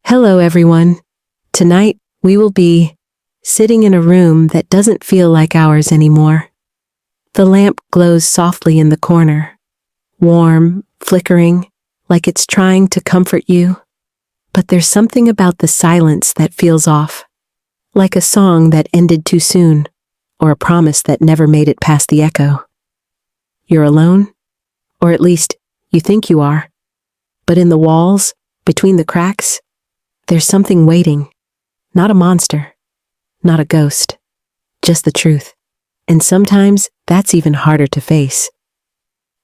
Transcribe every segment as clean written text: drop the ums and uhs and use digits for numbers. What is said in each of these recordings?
Hello, everyone. Tonight, we will be sitting in a room that doesn't feel like ours anymore. The lamp glows softly in the corner, warm, flickering, like it's trying to comfort you. But there's something about the silence that feels off, like a song that ended too soon, or a promise that never made it past the echo. You're alone, or at least you think you are. But in the walls, between the cracks, there's something waiting. Not a monster, not a ghost, just the truth. And sometimes that's even harder to face.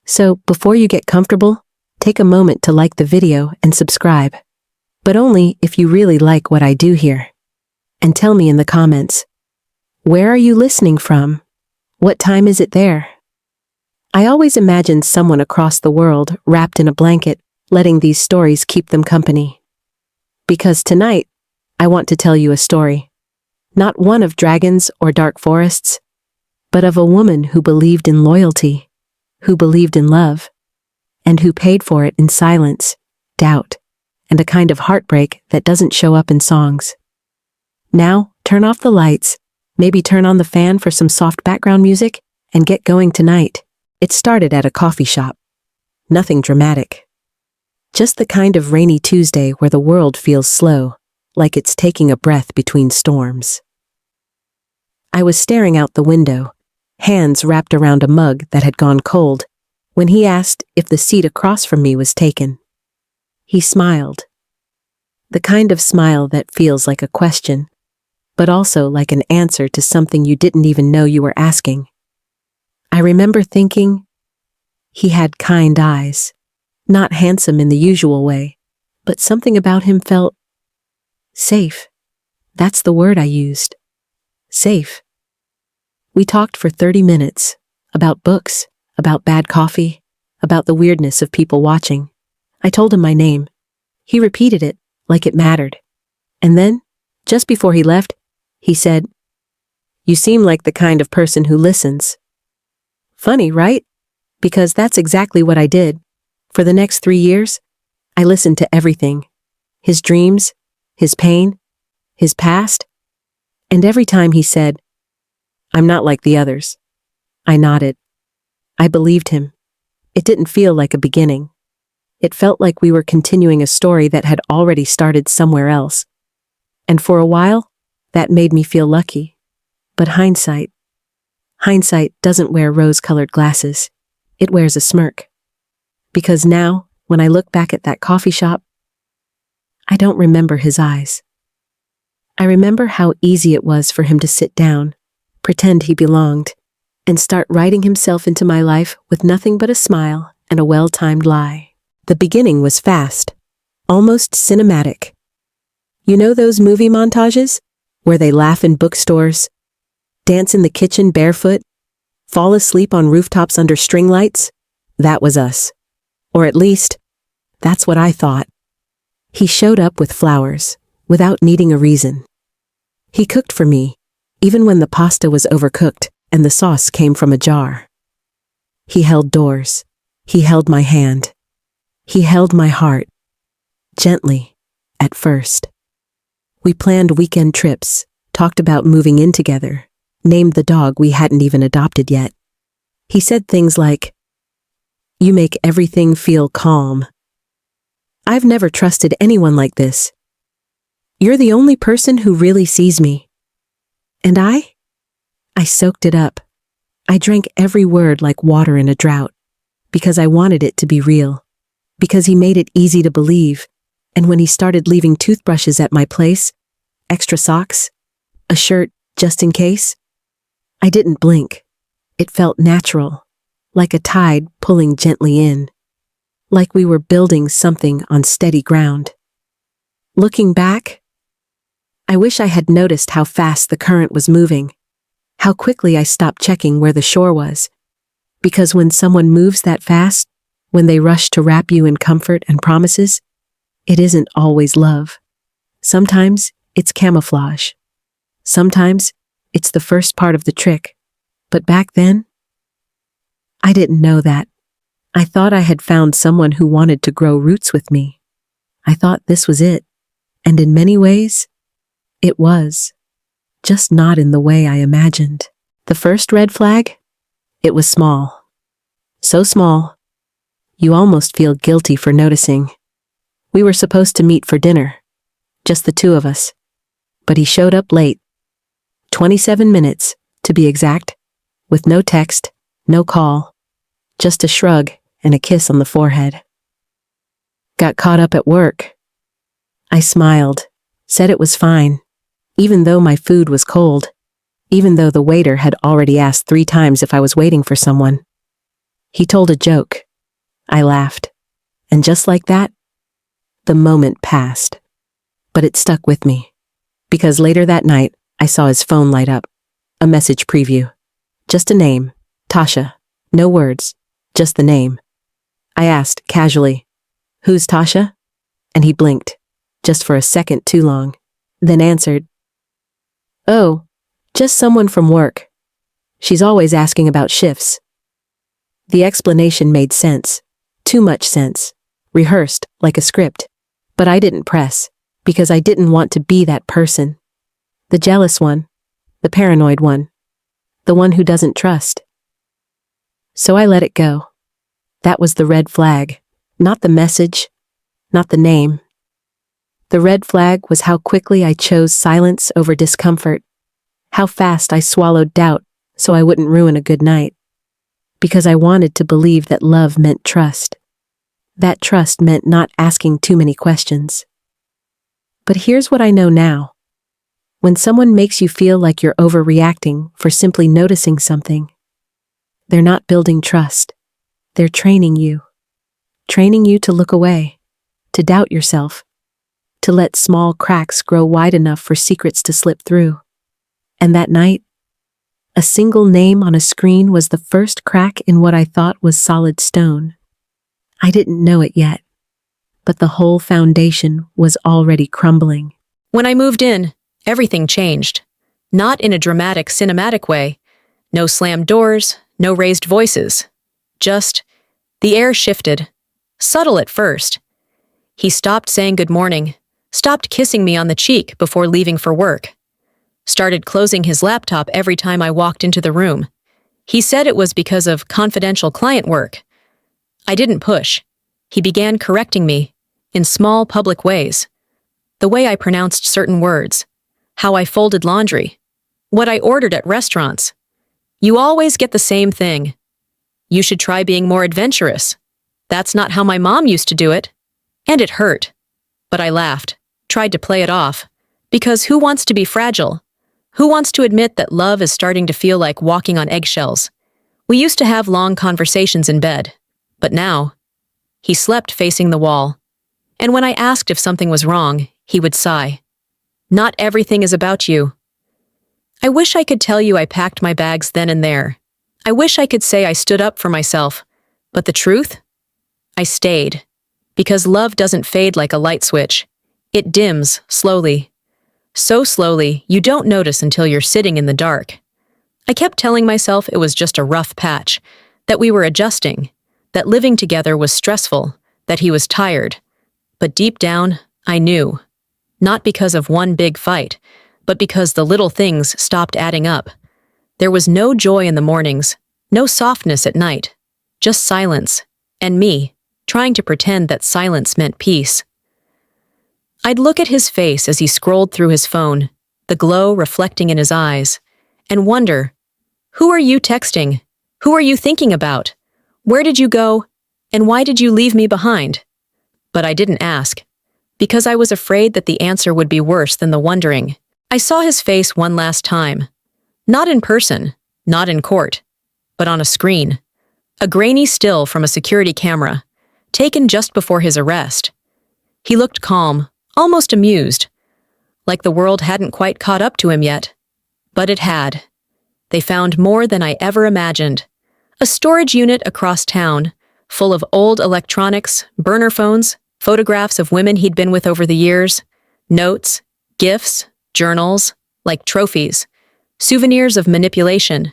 So before you get comfortable, take a moment to like the video and subscribe. But only if you really like what I do here. And tell me in the comments, where are you listening from? What time is it there? I always imagine someone across the world wrapped in a blanket, letting these stories keep them company. Because tonight, I want to tell you a story. Not one of dragons or dark forests, but of a woman who believed in loyalty, who believed in love, and who paid for it in silence, doubt, and a kind of heartbreak that doesn't show up in songs. Now, turn off the lights, maybe turn on the fan for some soft background music, and get going tonight. It started at a coffee shop. Nothing dramatic. Just the kind of rainy Tuesday where the world feels slow, like it's taking a breath between storms. I was staring out the window, hands wrapped around a mug that had gone cold, when he asked if the seat across from me was taken. He smiled. The kind of smile that feels like a question, but also like an answer to something you didn't even know you were asking. I remember thinking, he had kind eyes, not handsome in the usual way, but something about him felt safe. That's the word I used. Safe. We talked for 30 minutes, about books, about bad coffee, about the weirdness of people watching. I told him my name. He repeated it, like it mattered. And then, just before he left, he said, "You seem like the kind of person who listens." Funny, right? Because that's exactly what I did. For the next 3 years, I listened to everything. His dreams, his pain, his past. And every time he said, "I'm not like the others," I nodded. I believed him. It didn't feel like a beginning. It felt like we were continuing a story that had already started somewhere else. And for a while, that made me feel lucky. But hindsight doesn't wear rose-colored glasses. It wears a smirk. Because now, when I look back at that coffee shop, I don't remember his eyes. I remember how easy it was for him to sit down, pretend he belonged, and start writing himself into my life with nothing but a smile and a well-timed lie. The beginning was fast, almost cinematic. You know those movie montages, where they laugh in bookstores, dance in the kitchen barefoot, fall asleep on rooftops under string lights? That was us. Or at least, that's what I thought. He showed up with flowers, without needing a reason. He cooked for me, even when the pasta was overcooked and the sauce came from a jar. He held doors. He held my hand. He held my heart. Gently, at first. We planned weekend trips, talked about moving in together, named the dog we hadn't even adopted yet. He said things like, "You make everything feel calm." I've never trusted anyone like this. "You're the only person who really sees me." And I soaked it up. I drank every word like water in a drought, because I wanted it to be real, because he made it easy to believe. And when he started leaving toothbrushes at my place, extra socks, a shirt just in case, I didn't blink. It felt natural, like a tide pulling gently in, like we were building something on steady ground. Looking back, I wish I had noticed how fast the current was moving, how quickly I stopped checking where the shore was. Because when someone moves that fast, when they rush to wrap you in comfort and promises, it isn't always love. Sometimes it's camouflage. Sometimes it's the first part of the trick. But back then, I didn't know that. I thought I had found someone who wanted to grow roots with me. I thought this was it. And in many ways, it was. Just not in the way I imagined. The first red flag? It was small. So small, you almost feel guilty for noticing. We were supposed to meet for dinner, just the two of us. But he showed up late. 27 minutes, to be exact, with no text, no call, just a shrug and a kiss on the forehead. Got caught up at work. I smiled, said it was fine, even though my food was cold, even though the waiter had already asked 3 times if I was waiting for someone. He told a joke. I laughed. And just like that, the moment passed. But it stuck with me. Because later that night, I saw his phone light up. A message preview. Just a name. Tasha. No words. Just the name. I asked, casually, "Who's Tasha?" And he blinked. Just for a second too long. Then answered, "Oh, just someone from work. She's always asking about shifts." The explanation made sense. Too much sense. Rehearsed, like a script. But I didn't press, because I didn't want to be that person. The jealous one. The paranoid one. The one who doesn't trust. So I let it go. That was the red flag. Not the message. Not the name. The red flag was how quickly I chose silence over discomfort. How fast I swallowed doubt so I wouldn't ruin a good night. Because I wanted to believe that love meant trust. That trust meant not asking too many questions. But here's what I know now. When someone makes you feel like you're overreacting for simply noticing something, they're not building trust. They're training you. Training you to look away, to doubt yourself, to let small cracks grow wide enough for secrets to slip through. And that night, a single name on a screen was the first crack in what I thought was solid stone. I didn't know it yet, but the whole foundation was already crumbling. When I moved in, everything changed. Not in a dramatic, cinematic way. No slammed doors, no raised voices. Just, the air shifted. Subtle at first. He stopped saying good morning, stopped kissing me on the cheek before leaving for work. Started closing his laptop every time I walked into the room. He said it was because of confidential client work. I didn't push. He began correcting me, in small public ways. The way I pronounced certain words, how I folded laundry, what I ordered at restaurants. "You always get the same thing. You should try being more adventurous. That's not how my mom used to do it." And it hurt. But I laughed, tried to play it off. Because who wants to be fragile? Who wants to admit that love is starting to feel like walking on eggshells? We used to have long conversations in bed. But now, he slept facing the wall. And when I asked if something was wrong, he would sigh. "Not everything is about you." I wish I could tell you I packed my bags then and there. I wish I could say I stood up for myself. But the truth? I stayed. Because love doesn't fade like a light switch. It dims, slowly. So slowly, you don't notice until you're sitting in the dark. I kept telling myself it was just a rough patch, that we were adjusting, that living together was stressful, that he was tired. But deep down, I knew. Not because of one big fight, but because the little things stopped adding up. There was no joy in the mornings, no softness at night, just silence, and me, trying to pretend that silence meant peace. I'd look at his face as he scrolled through his phone, the glow reflecting in his eyes, and wonder, who are you texting? Who are you thinking about? Where did you go? And why did you leave me behind? But I didn't ask, because I was afraid that the answer would be worse than the wondering. I saw his face one last time. Not in person, not in court, but on a screen. A grainy still from a security camera, taken just before his arrest. He looked calm, almost amused, like the world hadn't quite caught up to him yet. But it had. They found more than I ever imagined. A storage unit across town, full of old electronics, burner phones, photographs of women he'd been with over the years, notes, gifts, journals, like trophies, souvenirs of manipulation.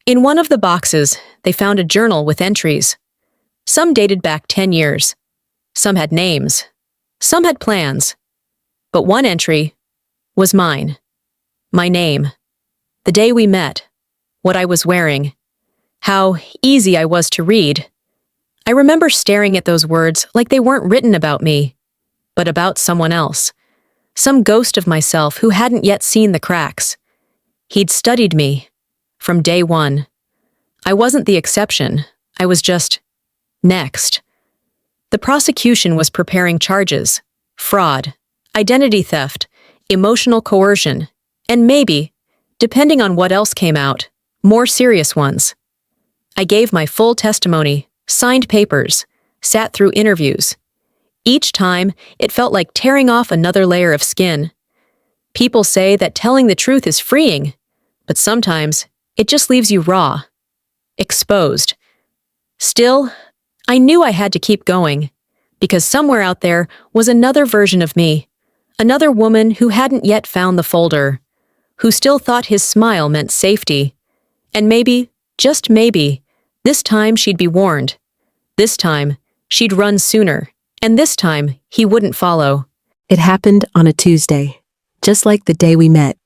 In one of the boxes, they found a journal with entries. Some dated back 10 years. Some had names. Some had plans. But one entry was mine. My name. The day we met. What I was wearing. How easy I was to read. I remember staring at those words like they weren't written about me, but about someone else. Some ghost of myself who hadn't yet seen the cracks. He'd studied me. From day one. I wasn't the exception. I was just next. The prosecution was preparing charges. Fraud. Identity theft. Emotional coercion. And maybe, depending on what else came out, more serious ones. I gave my full testimony, signed papers, sat through interviews. Each time, it felt like tearing off another layer of skin. People say that telling the truth is freeing, but sometimes it just leaves you raw, exposed. Still, I knew I had to keep going, because somewhere out there was another version of me, another woman who hadn't yet found the folder, who still thought his smile meant safety. And maybe, just maybe, this time she'd be warned. This time, she'd run sooner. And this time, he wouldn't follow. It happened on a Tuesday, just like the day we met.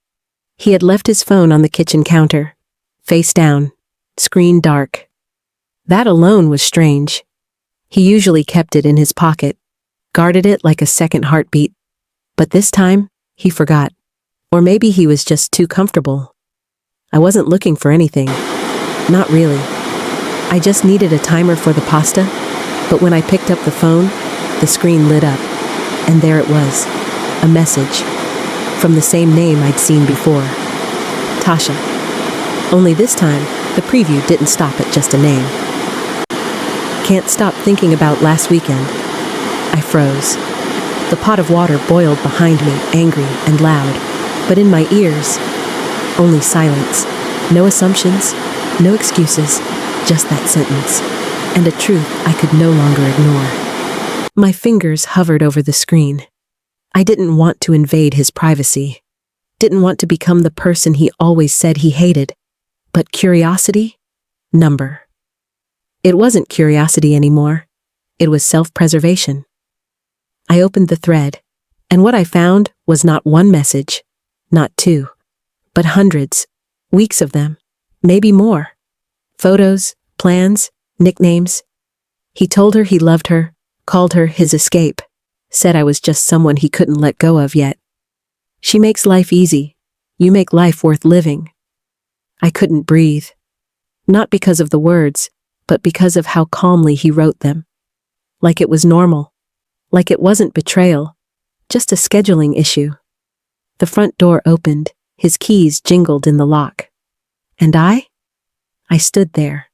He had left his phone on the kitchen counter, face down, screen dark. That alone was strange. He usually kept it in his pocket, guarded it like a second heartbeat. But this time, he forgot. Or maybe he was just too comfortable. I wasn't looking for anything. Not really. I just needed a timer for the pasta, but when I picked up the phone, the screen lit up, and there it was, a message, from the same name I'd seen before, Tasha. Only this time, the preview didn't stop at just a name. Can't stop thinking about last weekend. I froze. The pot of water boiled behind me, angry and loud, but in my ears, only silence. No assumptions, no excuses, just that sentence, and a truth I could no longer ignore. My fingers hovered over the screen. I didn't want to invade his privacy. Didn't want to become the person he always said he hated. But curiosity? Number. It wasn't curiosity anymore. It was self-preservation. I opened the thread, and what I found was not one message, not two, but hundreds, weeks of them, maybe more. Photos, plans, nicknames. He told her he loved her, called her his escape, said I was just someone he couldn't let go of yet. She makes life easy. You make life worth living. I couldn't breathe. Not because of the words, but because of how calmly he wrote them. Like it was normal. Like it wasn't betrayal. Just a scheduling issue. The front door opened, his keys jingled in the lock. And I stood there,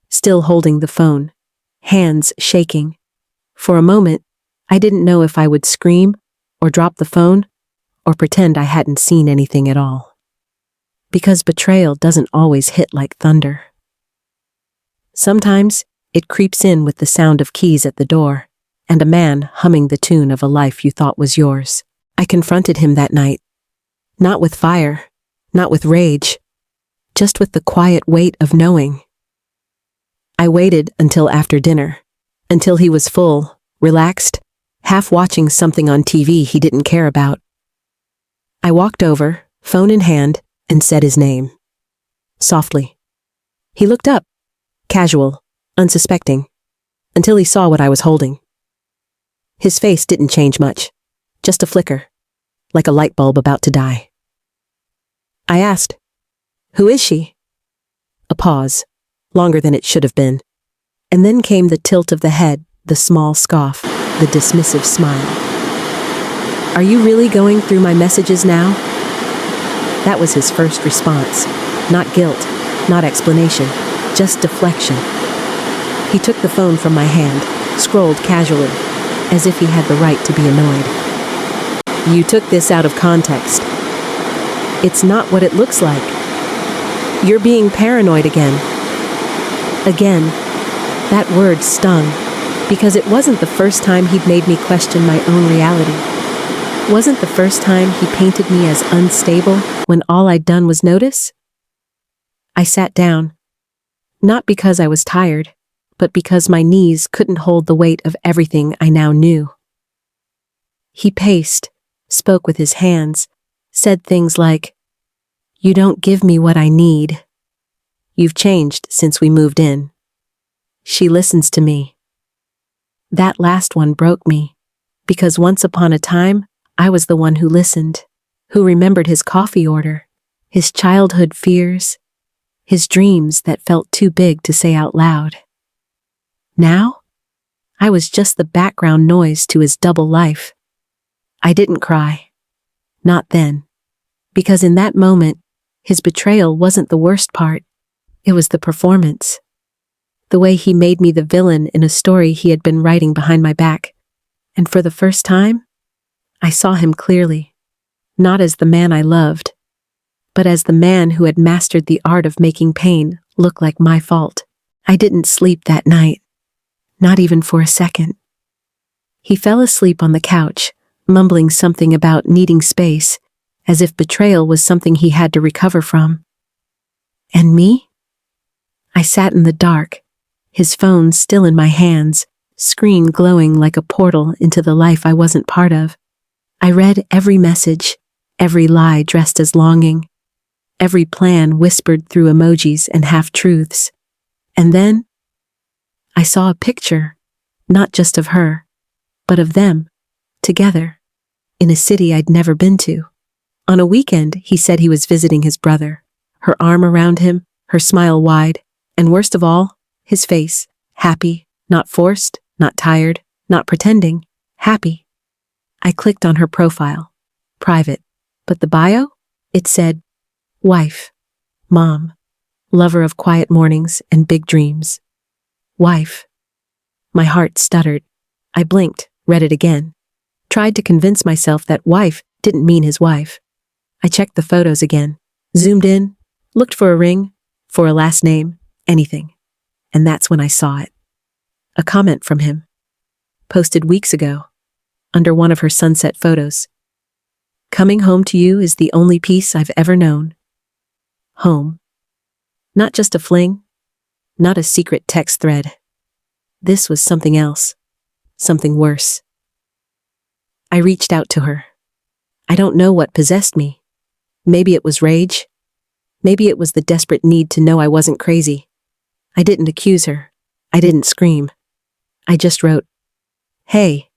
still holding the phone, hands shaking. For a moment, I didn't know if I would scream, or drop the phone, or pretend I hadn't seen anything at all. Because betrayal doesn't always hit like thunder. Sometimes, it creeps in with the sound of keys at the door, and a man humming the tune of a life you thought was yours. I confronted him that night. Not with fire, not with rage, just with the quiet weight of knowing. I waited until after dinner, until he was full, relaxed, half watching something on TV he didn't care about. I walked over, phone in hand, and said his name. Softly. He looked up, casual, unsuspecting, until he saw what I was holding. His face didn't change much, just a flicker, like a light bulb about to die. I asked, "Who is she?" A pause, longer than it should have been. And then came the tilt of the head, the small scoff, the dismissive smile. "Are you really going through my messages now?" That was his first response. Not guilt, not explanation, just deflection. He took the phone from my hand, scrolled casually, as if he had the right to be annoyed. "You took this out of context. It's not what it looks like. You're being paranoid again." Again, that word stung, because it wasn't the first time he'd made me question my own reality. Wasn't the first time he painted me as unstable when all I'd done was notice? I sat down, not because I was tired, but because my knees couldn't hold the weight of everything I now knew. He paced, spoke with his hands, said things like, "You don't give me what I need. You've changed since we moved in." She listens to me. That last one broke me, because once upon a time, I was the one who listened, who remembered his coffee order, his childhood fears, his dreams that felt too big to say out loud. Now, I was just the background noise to his double life. I didn't cry. Not then. Because in that moment, his betrayal wasn't the worst part. It was the performance. The way he made me the villain in a story he had been writing behind my back. And for the first time, I saw him clearly. Not as the man I loved, but as the man who had mastered the art of making pain look like my fault. I didn't sleep that night. Not even for a second. He fell asleep on the couch, mumbling something about needing space, as if betrayal was something he had to recover from. And me? I sat in the dark, his phone still in my hands, screen glowing like a portal into the life I wasn't part of. I read every message, every lie dressed as longing, every plan whispered through emojis and half-truths. And then, I saw a picture, not just of her, but of them, together, in a city I'd never been to. On a weekend, he said he was visiting his brother, her arm around him, her smile wide, and worst of all, his face, happy, not forced, not tired, not pretending, happy. I clicked on her profile, private, but the bio? It said, wife, mom, lover of quiet mornings and big dreams. Wife. My heart stuttered. I blinked, read it again. Tried to convince myself that wife didn't mean his wife. I checked the photos again, zoomed in, looked for a ring, for a last name, anything. And that's when I saw it. A comment from him. Posted weeks ago, under one of her sunset photos. Coming home to you is the only peace I've ever known. Home. Not just a fling, not a secret text thread. This was something else, something worse. I reached out to her. I don't know what possessed me. Maybe it was rage. Maybe it was the desperate need to know I wasn't crazy. I didn't accuse her. I didn't scream. I just wrote, "Hey,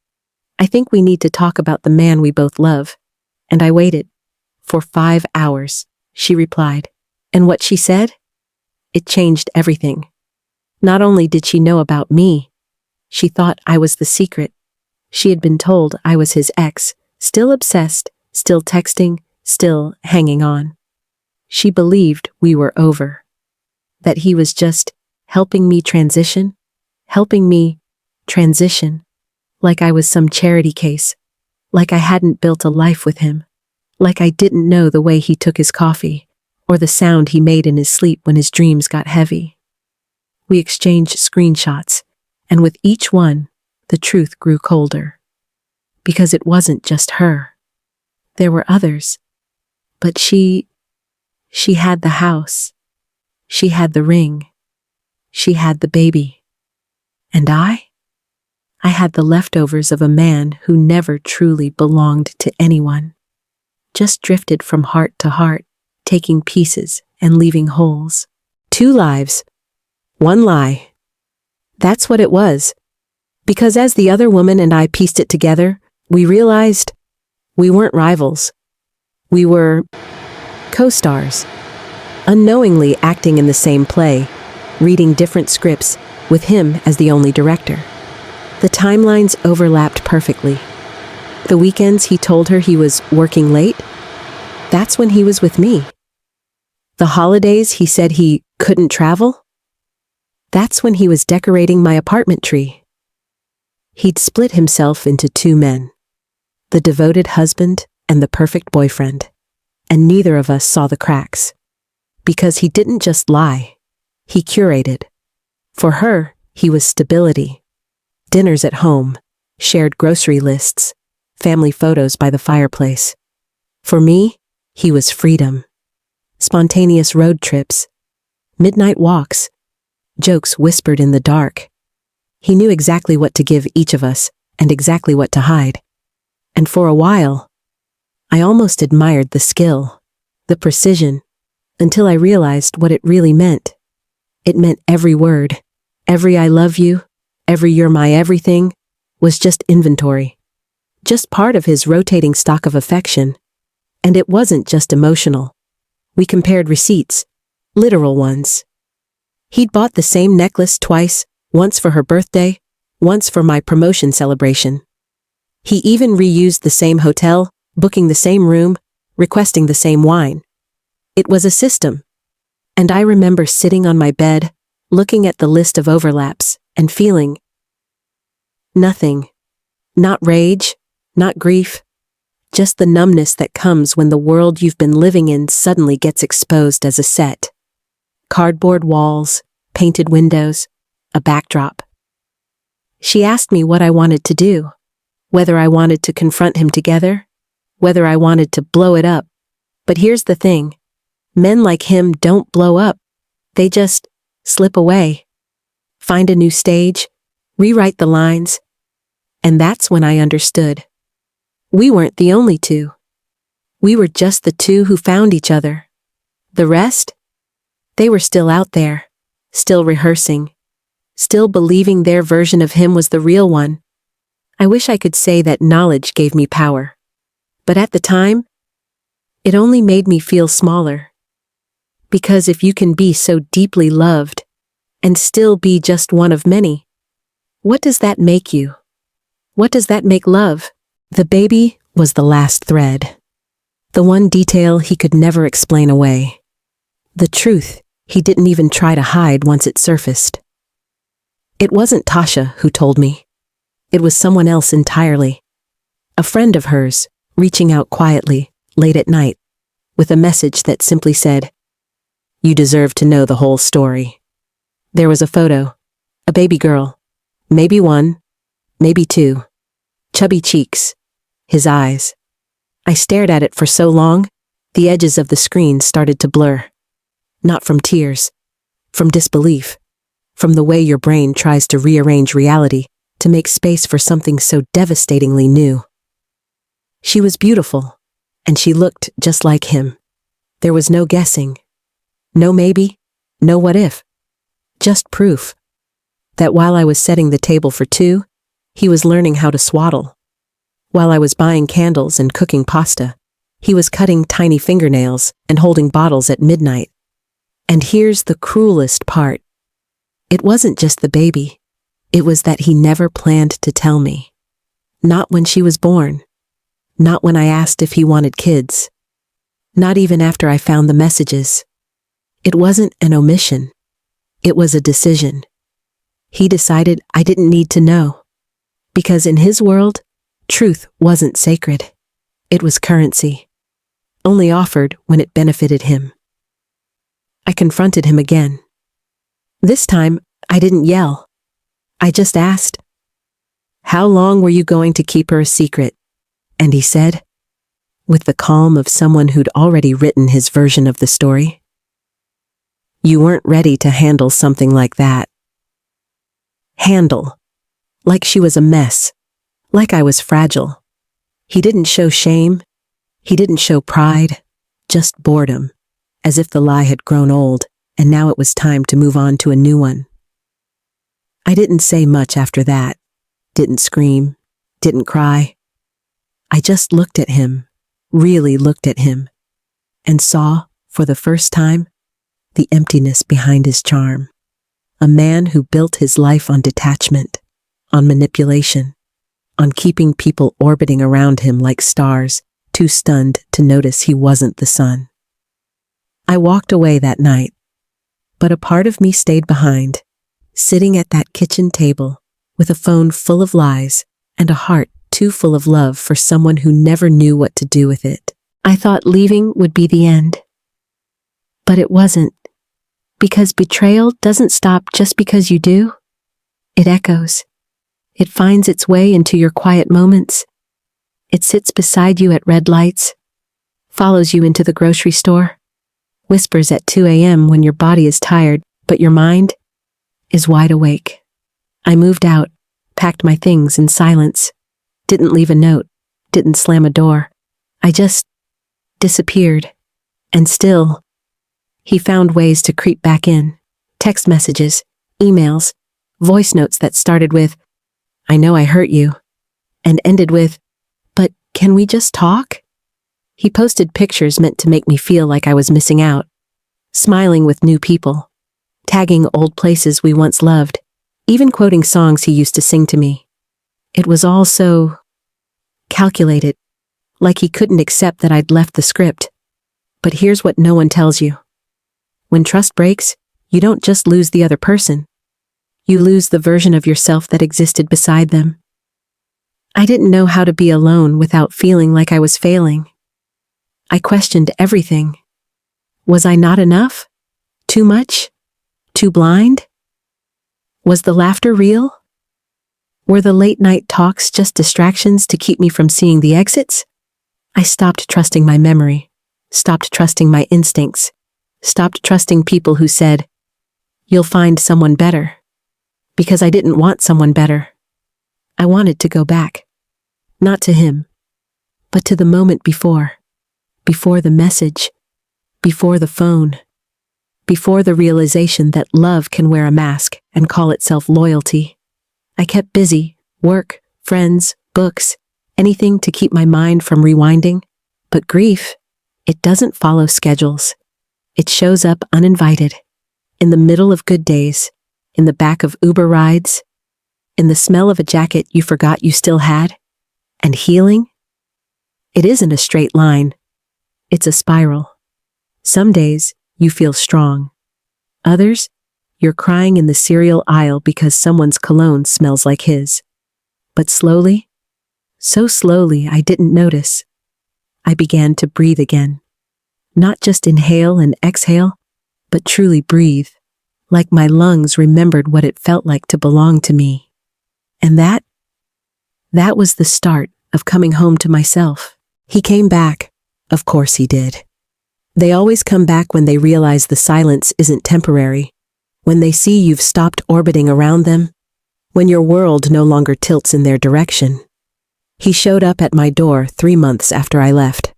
I think we need to talk about the man we both love." And I waited. For 5 hours, she replied. And what she said? It changed everything. Not only did she know about me, she thought I was the secret. She had been told I was his ex, still obsessed, still texting, still hanging on. She believed we were over. That he was just helping me transition, like I was some charity case, like I hadn't built a life with him, like I didn't know the way he took his coffee, or the sound he made in his sleep when his dreams got heavy. We exchanged screenshots, and with each one, the truth grew colder. Because it wasn't just her. There were others. But she had the house. She had the ring. She had the baby. And I had the leftovers of a man who never truly belonged to anyone. Just drifted from heart to heart, taking pieces and leaving holes. 2 lives. 1 lie. That's what it was. Because as the other woman and I pieced it together, we realized we weren't rivals. We were co-stars, unknowingly acting in the same play, reading different scripts, with him as the only director. The timelines overlapped perfectly. The weekends he told her he was working late, that's when he was with me. The holidays he said he couldn't travel, that's when he was decorating my apartment tree. He'd split himself into 2 men, the devoted husband and the perfect boyfriend, and neither of us saw the cracks. Because he didn't just lie, he curated. For her, he was stability. Dinners at home, shared grocery lists, family photos by the fireplace. For me, he was freedom. Spontaneous road trips, midnight walks, jokes whispered in the dark. He knew exactly what to give each of us and exactly what to hide. And for a while, I almost admired the skill, the precision, until I realized what it really meant. It meant every word, every I love you, every you're my everything, was just inventory. Just part of his rotating stock of affection. And it wasn't just emotional. We compared receipts, literal ones. He'd bought the same necklace twice, once for her birthday, once for my promotion celebration. He even reused the same hotel, booking the same room, requesting the same wine. It was a system. And I remember sitting on my bed, looking at the list of overlaps, and feeling nothing. Not rage, not grief, just the numbness that comes when the world you've been living in suddenly gets exposed as a set. Cardboard walls, painted windows, a backdrop. She asked me what I wanted to do, whether I wanted to confront him together, whether I wanted to blow it up. But here's the thing. Men like him don't blow up. They just slip away, find a new stage, rewrite the lines. And that's when I understood. We weren't the only two. We were just the two who found each other. The rest? They were still out there, still rehearsing, still believing their version of him was the real one. I wish I could say that knowledge gave me power. But at the time, it only made me feel smaller. Because if you can be so deeply loved and still be just one of many, what does that make you? What does that make love? The baby was the last thread. The one detail he could never explain away. The truth he didn't even try to hide once it surfaced. It wasn't Tasha who told me. It was someone else entirely. A friend of hers, reaching out quietly, late at night, with a message that simply said, "You deserve to know the whole story." There was a photo, a baby girl, maybe one, maybe two, chubby cheeks, his eyes. I stared at it for so long, the edges of the screen started to blur. Not from tears, from disbelief, from the way your brain tries to rearrange reality to make space for something so devastatingly new. She was beautiful, and she looked just like him. There was no guessing, no maybe, no what if. Just proof that while I was setting the table for two, he was learning how to swaddle. While I was buying candles and cooking pasta, he was cutting tiny fingernails and holding bottles at midnight. And here's the cruelest part. It wasn't just the baby. It was that he never planned to tell me. Not when she was born. Not when I asked if he wanted kids. Not even after I found the messages. It wasn't an omission. It was a decision. He decided I didn't need to know. Because in his world, truth wasn't sacred. It was currency. Only offered when it benefited him. I confronted him again. This time, I didn't yell. I just asked, "How long were you going to keep her a secret?" And he said, with the calm of someone who'd already written his version of the story, "You weren't ready to handle something like that." Handle. Like she was a mess. Like I was fragile. He didn't show shame. He didn't show pride. Just boredom. As if the lie had grown old, and now it was time to move on to a new one. I didn't say much after that. Didn't scream. Didn't cry. I just looked at him. Really looked at him. And saw, for the first time, the emptiness behind his charm. A man who built his life on detachment, on manipulation, on keeping people orbiting around him like stars, too stunned to notice he wasn't the sun. I walked away that night, but a part of me stayed behind, sitting at that kitchen table with a phone full of lies and a heart too full of love for someone who never knew what to do with it. I thought leaving would be the end. But it wasn't, because betrayal doesn't stop just because you do. It echoes. It finds its way into your quiet moments. It sits beside you at red lights, follows you into the grocery store, whispers at 2 a.m. when your body is tired, but your mind is wide awake. I moved out, packed my things in silence, didn't leave a note, didn't slam a door. I just disappeared. And still, he found ways to creep back in. Text messages, emails, voice notes that started with, "I know I hurt you," and ended with, "But can we just talk?" He posted pictures meant to make me feel like I was missing out, smiling with new people, tagging old places we once loved, even quoting songs he used to sing to me. It was all so calculated, like he couldn't accept that I'd left the script. But here's what no one tells you. When trust breaks, you don't just lose the other person. You lose the version of yourself that existed beside them. I didn't know how to be alone without feeling like I was failing. I questioned everything. Was I not enough? Too much? Too blind? Was the laughter real? Were the late-night talks just distractions to keep me from seeing the exits? I stopped trusting my memory, stopped trusting my instincts, stopped trusting people who said, "You'll find someone better." Because I didn't want someone better. I wanted to go back. Not to him, but to the moment before. Before the message. Before the phone. Before the realization that love can wear a mask and call itself loyalty. I kept busy, work, friends, books, anything to keep my mind from rewinding. But grief, it doesn't follow schedules. It shows up uninvited. In the middle of good days. In the back of Uber rides. In the smell of a jacket you forgot you still had. And healing? It isn't a straight line. It's a spiral. Some days, you feel strong. Others, you're crying in the cereal aisle because someone's cologne smells like his. But slowly, so slowly I didn't notice, I began to breathe again. Not just inhale and exhale, but truly breathe, like my lungs remembered what it felt like to belong to me. And that was the start of coming home to myself. He came back. Of course he did. They always come back when they realize the silence isn't temporary, when they see you've stopped orbiting around them, when your world no longer tilts in their direction. He showed up at my door 3 months after I left,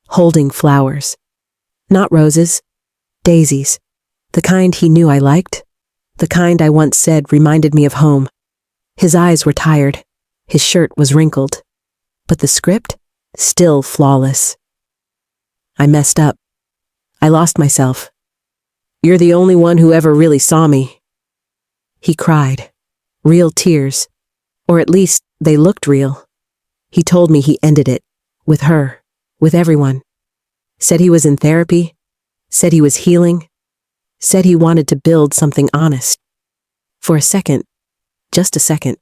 holding flowers. Not roses, daisies, the kind he knew I liked, the kind I once said reminded me of home. His eyes were tired, his shirt was wrinkled, but the script, still flawless. I messed up. I lost myself. "You're the only one who ever really saw me." He cried. Real tears. Or at least, they looked real. He told me he ended it. With her. With everyone. Said he was in therapy. Said he was healing. Said he wanted to build something honest. For a second, just a second,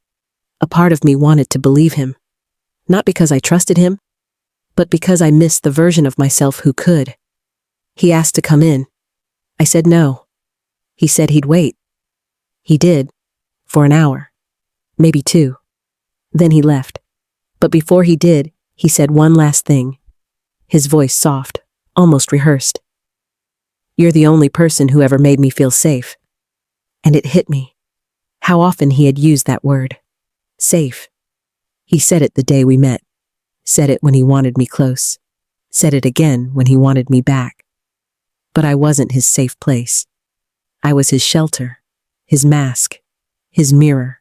a part of me wanted to believe him. Not because I trusted him, but because I missed the version of myself who could. He asked to come in. I said no. He said he'd wait. He did. For an hour. Maybe 2. Then he left. But before he did, he said one last thing. His voice soft, almost rehearsed. "You're the only person who ever made me feel safe." And it hit me. How often he had used that word. Safe. He said it the day we met. Said it when he wanted me close. Said it again when he wanted me back. But I wasn't his safe place. I was his shelter, his mask, his mirror.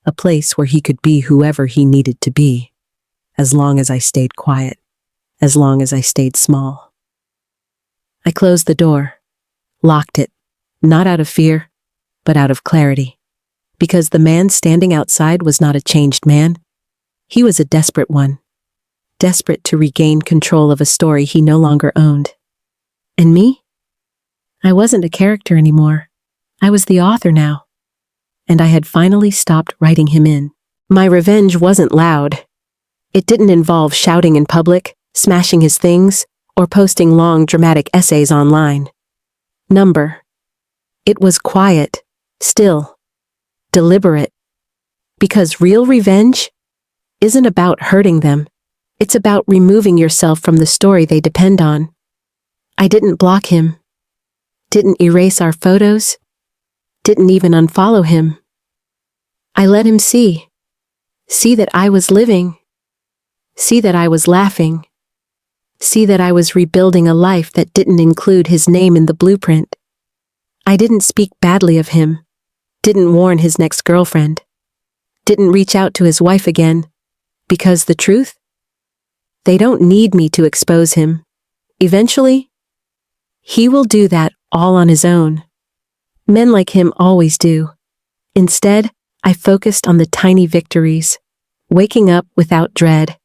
A place where he could be whoever he needed to be, as long as I stayed quiet, as long as I stayed small. I closed the door, locked it, not out of fear, but out of clarity. Because the man standing outside was not a changed man. He was a desperate one. Desperate to regain control of a story he no longer owned. And me? I wasn't a character anymore. I was the author now. And I had finally stopped writing him in. My revenge wasn't loud. It didn't involve shouting in public, smashing his things, or posting long dramatic essays online. It was quiet, still, deliberate. Because real revenge isn't about hurting them. It's about removing yourself from the story they depend on. I didn't block him. Didn't erase our photos. Didn't even unfollow him. I let him see. See that I was living. See that I was laughing. see that I was rebuilding a life that didn't include his name in the blueprint. I didn't speak badly of him, didn't warn his next girlfriend, didn't reach out to his wife again, because the truth? They don't need me to expose him. Eventually, he will do that all on his own. Men like him always do. Instead, I focused on the tiny victories, waking up without dread,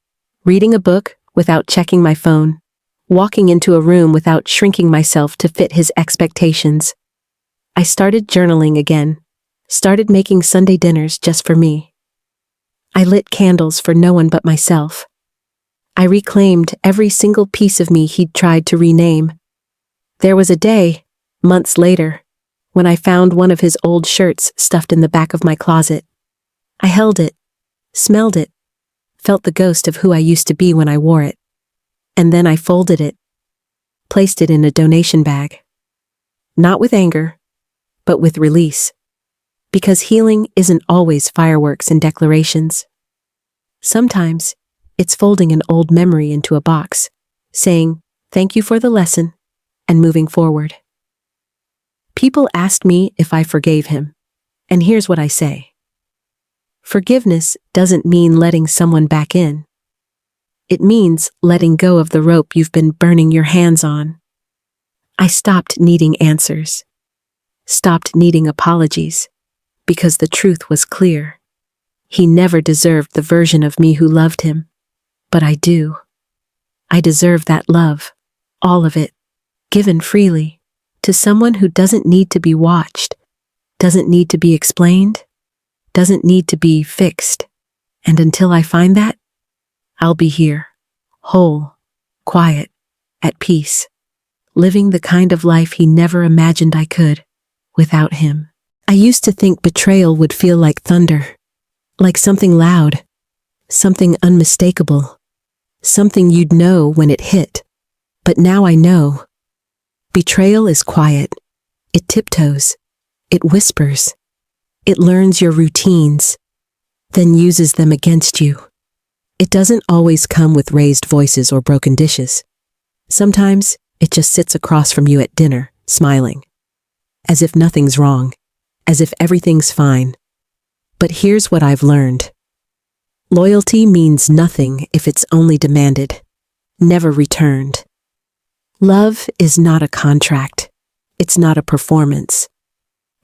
reading a book without checking my phone, walking into a room without shrinking myself to fit his expectations. I started journaling again, started making Sunday dinners just for me. I lit candles for no one but myself. I reclaimed every single piece of me he'd tried to rename. There was a day, months later, when I found one of his old shirts stuffed in the back of my closet. I held it, smelled it, felt the ghost of who I used to be when I wore it. And then I folded it, placed it in a donation bag. Not with anger, but with release. Because healing isn't always fireworks and declarations. Sometimes, it's folding an old memory into a box, saying, "Thank you for the lesson," and moving forward. People asked me if I forgave him, and here's what I say. Forgiveness doesn't mean letting someone back in. It means letting go of the rope you've been burning your hands on. I stopped needing answers, stopped needing apologies, because the truth was clear. He never deserved the version of me who loved him, but I do. I deserve that love, all of it, given freely, to someone who doesn't need to be watched, doesn't need to be explained, doesn't need to be fixed. And until I find that, I'll be here, whole, quiet, at peace, living the kind of life he never imagined I could, without him. I used to think betrayal would feel like thunder, like something loud, something unmistakable, something you'd know when it hit. But now I know. Betrayal is quiet. It tiptoes. It whispers. It learns your routines, then uses them against you. It doesn't always come with raised voices or broken dishes. Sometimes it just sits across from you at dinner, smiling, as if nothing's wrong, as if everything's fine. But here's what I've learned. Loyalty means nothing if it's only demanded, never returned. Love is not a contract. It's not a performance.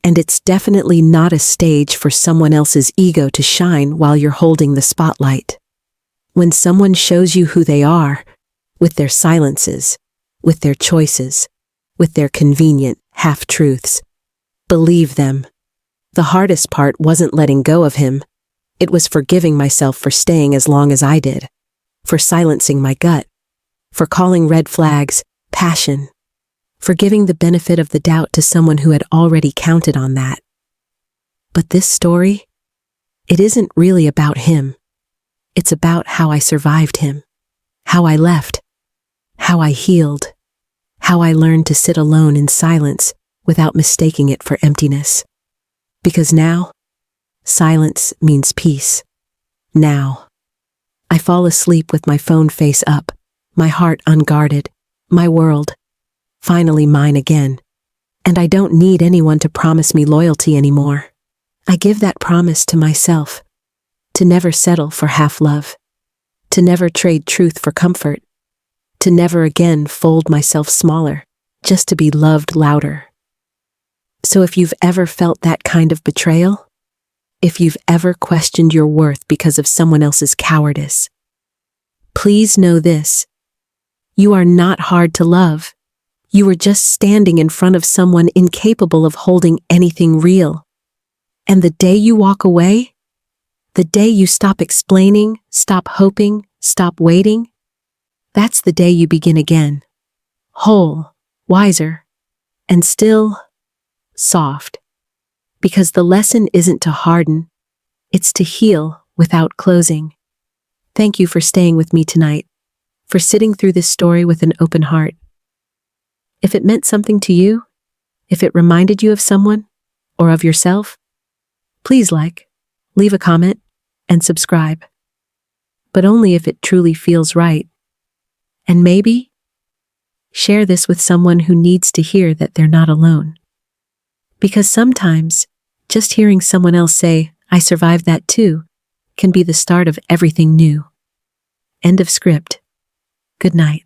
And it's definitely not a stage for someone else's ego to shine while you're holding the spotlight. When someone shows you who they are, with their silences, with their choices, with their convenient half-truths, believe them. The hardest part wasn't letting go of him. It was forgiving myself for staying as long as I did, for silencing my gut, for calling red flags passion, for giving the benefit of the doubt to someone who had already counted on that. But this story, it isn't really about him. It's about how I survived him, how I left, how I healed, how I learned to sit alone in silence without mistaking it for emptiness. Because now, silence means peace. Now, I fall asleep with my phone face up, my heart unguarded, my world, finally mine again. And I don't need anyone to promise me loyalty anymore. I give that promise to myself, to never settle for half love, to never trade truth for comfort, to never again fold myself smaller, just to be loved louder. So if you've ever felt that kind of betrayal, if you've ever questioned your worth because of someone else's cowardice, please know this. You are not hard to love. You are just standing in front of someone incapable of holding anything real. And the day you walk away, the day you stop explaining, stop hoping, stop waiting, that's the day you begin again. Whole, wiser, and still soft. Because the lesson isn't to harden, it's to heal without closing. Thank you for staying with me tonight, for sitting through this story with an open heart. If it meant something to you, if it reminded you of someone or of yourself, please leave a comment, and subscribe. But only if it truly feels right. And maybe share this with someone who needs to hear that they're not alone. Because sometimes, just hearing someone else say, "I survived that too," can be the start of everything new. End of script. Good night.